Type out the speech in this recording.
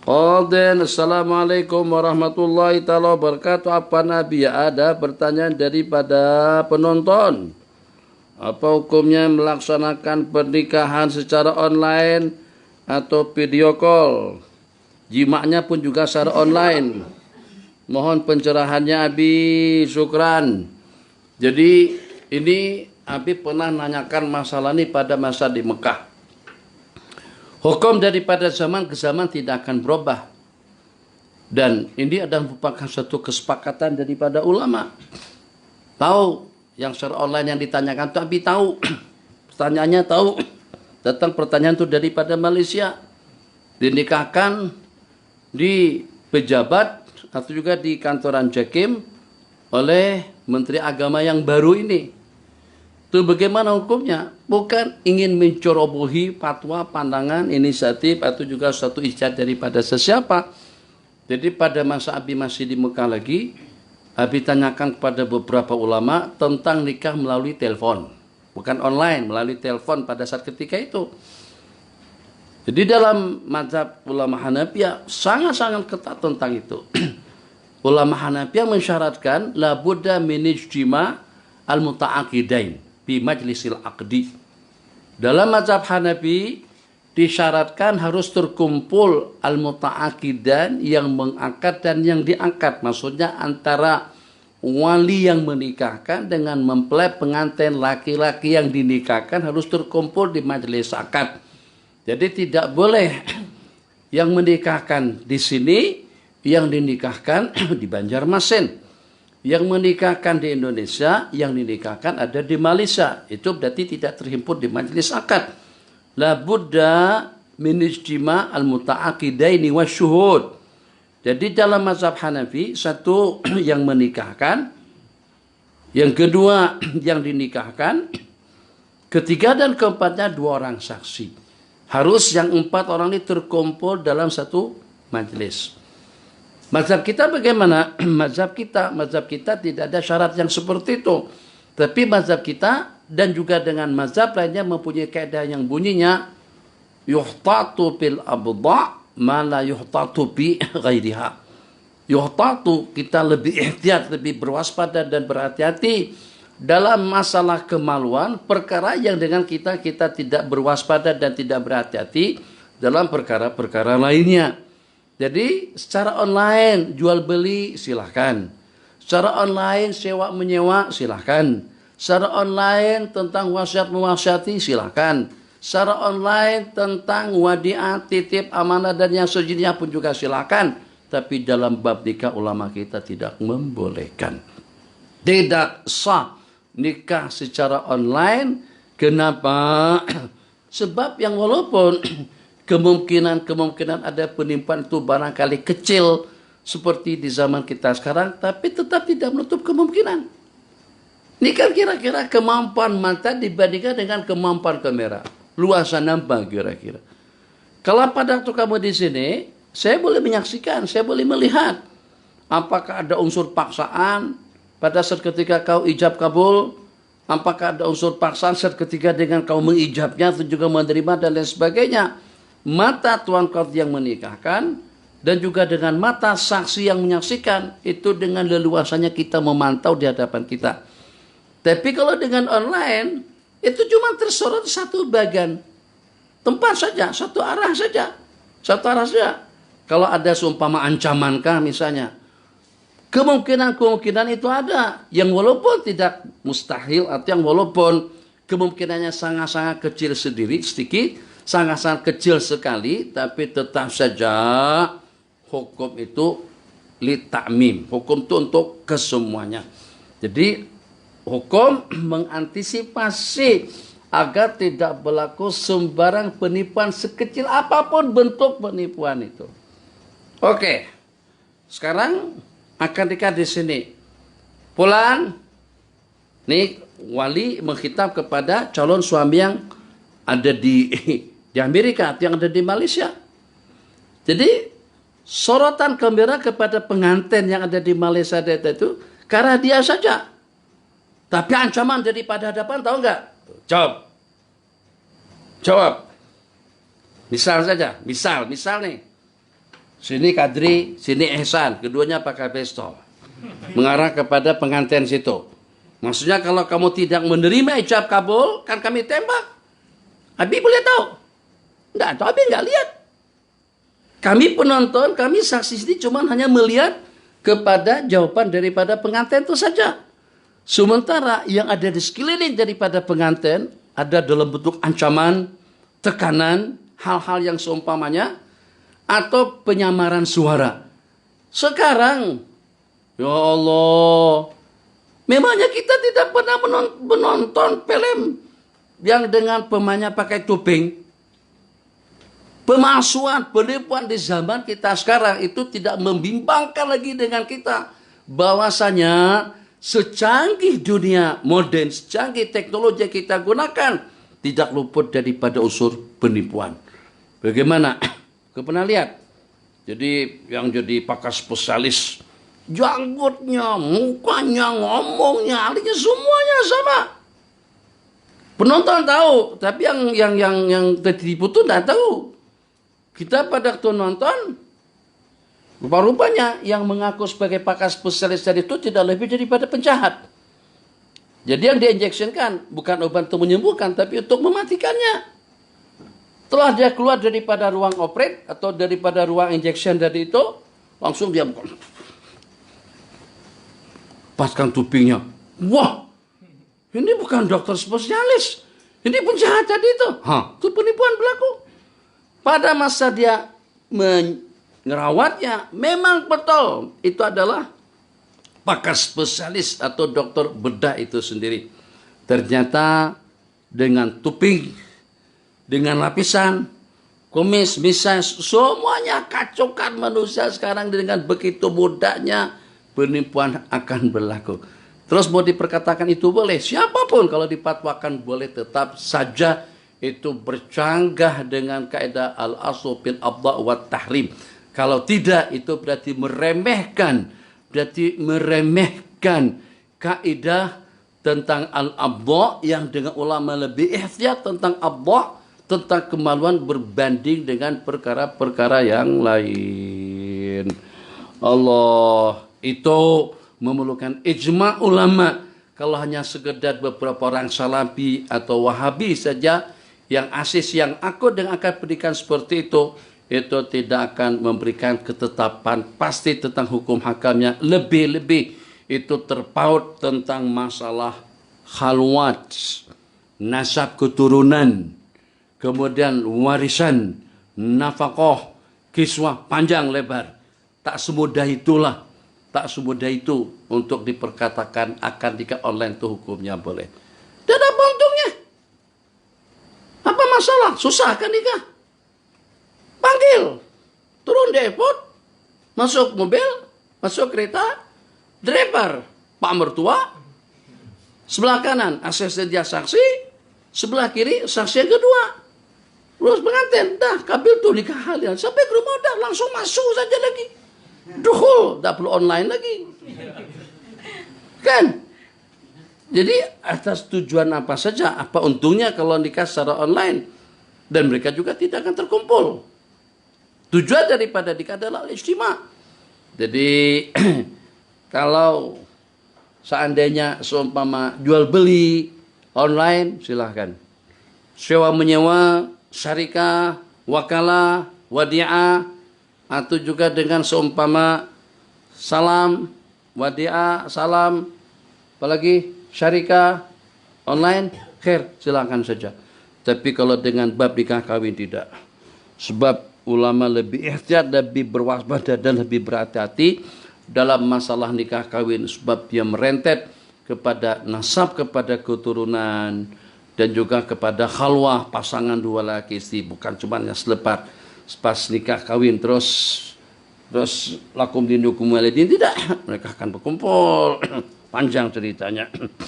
Qadin, Assalamualaikum warahmatullahi taala wabarakatuh. Apa Nabi? Ada pertanyaan daripada penonton. Apa hukumnya melaksanakan pernikahan secara online atau video call? Jimaknya pun juga secara online. Mohon pencerahannya Abi, syukran. Jadi ini Abi pernah nanyakan masalah ini pada masa di Mekah. Hukum daripada zaman ke zaman tidak akan berubah. Dan ini adalah merupakan satu kesepakatan daripada ulama. Tahu yang secara online yang ditanyakan itu Abi tahu. Pertanyaannya tahu. Datang pertanyaan itu daripada Malaysia. Dinikahkan di pejabat atau juga di kantoran Jakim oleh Menteri Agama yang baru ini. Itu bagaimana hukumnya? Bukan ingin mencerobohi fatwa, pandangan, inisiatif atau juga suatu ijtihad daripada sesiapa. Jadi pada masa Abi masih di Mekah lagi, Abi tanyakan kepada beberapa ulama tentang nikah melalui telepon. Bukan online, melalui telepon pada saat ketika itu. Jadi dalam mazhab ulama Hanafiyah sangat-sangat ketat tentang itu. Ulama Hanafiyah mensyaratkan la budda min ijtima' al-muta'aqidain bi majlisil aqdi. Dalam mazhab Hanafi disyaratkan harus terkumpul al-muta'aqidan yang mengakad dan yang diangkat. Maksudnya antara wali yang menikahkan dengan mempelai pengantin laki-laki yang dinikahkan harus terkumpul di majelis akad. Jadi tidak boleh yang menikahkan di sini, yang dinikahkan di Banjarmasin. Yang menikahkan di Indonesia, yang dinikahkan ada di Malaysia. Itu berarti tidak terhimpun di majelis akad. La budda min ijtima' al-muta'aqidaini wasyuhud. Jadi dalam mazhab Hanafi, satu yang menikahkan, yang kedua yang dinikahkan, ketiga dan keempatnya dua orang saksi. Harus yang empat orang ini terkumpul dalam satu majelis. Mazhab kita bagaimana? Mazhab kita tidak ada syarat yang seperti itu. Tapi mazhab kita dan juga dengan mazhab lainnya mempunyai kaidah yang bunyinya yuhtatu bil abda' ma la yuhtatu bi ghairiha. Yuhtatu, kita lebih ihtiyat, lebih berwaspada dan berhati-hati dalam masalah kemaluan, perkara yang dengan kita tidak berwaspada dan tidak berhati-hati dalam perkara-perkara lainnya. Jadi secara online jual beli silahkan. Secara online sewa menyewa silahkan. Secara online tentang wasiat mewasiati silahkan. Secara online tentang wadiah, titip, amanah dan yang sejenisnya pun juga silahkan. Tapi dalam bab nikah ulama kita tidak membolehkan. Tidak sah nikah secara online. Kenapa? Sebab yang walaupun kemungkinan ada penipuan itu barangkali kecil seperti di zaman kita sekarang, tapi tetap tidak menutup kemungkinan. Ini kan kira-kira kemampuan mata dibandingkan dengan kemampuan kamera. Luasan nampak kira-kira. Kalau pada waktu kamu di sini, saya boleh menyaksikan, saya boleh melihat apakah ada unsur paksaan pada saat ketika kau ijab kabul, apakah ada unsur paksaan saat ketika dengan kau mengijabnya atau juga menerima dan lain sebagainya. Mata tuan qadhi yang menikahkan dan juga dengan mata saksi yang menyaksikan, itu dengan leluasannya kita memantau di hadapan kita. Tapi kalau dengan online itu cuma tersorot satu bagian tempat saja, satu arah saja. Kalau ada seumpama ancamankah misalnya, kemungkinan itu ada yang walaupun tidak mustahil atau yang walaupun kemungkinannya sangat-sangat kecil sedikit, sangat-sangat kecil sekali, tapi tetap saja hukum itu li ta'mim. Hukum itu untuk kesemuanya. Jadi hukum mengantisipasi agar tidak berlaku sembarang penipuan sekecil apapun bentuk penipuan itu. Oke. Sekarang akan nikah di sini. Pulang, nih wali menghitab kepada calon suami yang ada di Amerika atau yang ada di Malaysia. Jadi sorotan kamera kepada pengantin yang ada di Malaysia itu karena dia saja. Tapi ancaman daripada hadapan tahu nggak? Jawab. Misal saja, misal nih. Sini Kadri, sini Ihsan, keduanya pakai pistol. Mengarah kepada pengantin situ. Maksudnya kalau kamu tidak menerima ijab kabul, kan kami tembak. Abi boleh tahu? Enggak tahu, Abi enggak lihat. Kami penonton, kami saksi ini cuma hanya melihat kepada jawaban daripada pengantin itu saja. Sementara yang ada di sekeliling daripada pengantin ada dalam bentuk ancaman, tekanan, hal-hal yang seumpamanya, atau penyamaran suara. Sekarang, ya Allah, memangnya kita tidak pernah menonton film yang dengan pemainnya pakai topeng. Pemalsuan, penipuan di zaman kita sekarang itu tidak membimbangkan lagi dengan kita. Bahwasanya secanggih dunia modern, secanggih teknologi yang kita gunakan, tidak luput daripada unsur penipuan. Bagaimana? Kau pernah lihat? Jadi yang jadi pakar spesialis, janggutnya, mukanya, ngomongnya, alihnya semuanya sama. Penonton tahu, tapi yang tertipu itu tidak tahu. Kita pada waktu nonton, rupa-rupanya yang mengaku sebagai pakar spesialis tadi itu tidak lebih daripada penjahat. Jadi yang diinjeksikan bukan obat untuk menyembuhkan, tapi untuk mematikannya. Setelah dia keluar daripada ruang operate atau daripada ruang injection tadi itu, langsung dia paskan tupingnya. Wah, ini bukan dokter spesialis. Ini penjahat tadi itu. Itu penipuan berlaku. Pada masa dia merawatnya, memang betul itu adalah pakar spesialis atau dokter bedah itu sendiri. Ternyata dengan tuping, dengan lapisan, kumis, misai, semuanya kacaukan manusia sekarang dengan begitu mudahnya penipuan akan berlaku. Terus mau diperkatakan itu boleh, siapapun kalau dipatwakan boleh, tetap saja itu bercanggah dengan kaidah al-aslu fil abda' wa tahrim. Kalau tidak, itu berarti meremehkan kaidah tentang al-abda' yang dengan ulama lebih ihtiyat tentang abda', tentang kemaluan berbanding dengan perkara-perkara yang lain. Allah itu memerlukan ijma' ulama. Kalau hanya sekedar beberapa orang salafi atau wahabi saja yang asis, yang akut dengan akad pendidikan seperti itu tidak akan memberikan ketetapan pasti tentang hukum hakamnya. Lebih-lebih itu terpaut tentang masalah khalwat, nasab keturunan, kemudian warisan, nafkah, kiswah, panjang lebar. Tak semudah itu untuk diperkatakan akan nikah online itu hukumnya boleh. Dan apa untungnya? Apa masalah? Susah kan nikah? Panggil, turun depot, masuk mobil, masuk kereta, driver, pak mertua, sebelah kanan asisten dia saksi, sebelah kiri saksi yang kedua. Terus pengantin, dah kabil tuh nikah kalian. Sampai ke rumah dah langsung masuk saja lagi. Duhul, tak perlu online lagi. Kan? Jadi atas tujuan apa saja, apa untungnya kalau nikah secara online, dan mereka juga tidak akan terkumpul. Tujuan daripada nikah adalah ijtima'. Jadi kalau seandainya seumpama jual beli online, silahkan. Sewa menyewa, syarikah, wakalah, wadi'ah, atau juga dengan seumpama salam, wadi'ah, salam, apalagi syarikah online, khair, silakan saja. Tapi kalau dengan bab nikah kawin tidak. Sebab ulama lebih ihtiyat, lebih berwaspada dan lebih berhati-hati dalam masalah nikah kawin. Sebab dia merentet kepada nasab, kepada keturunan, dan juga kepada khalwah pasangan dua laki istri. Bukan cuma yang selepas pas nikah kawin terus lakum dinukum walidin, tidak. Mereka akan berkumpul. Panjang ceritanya.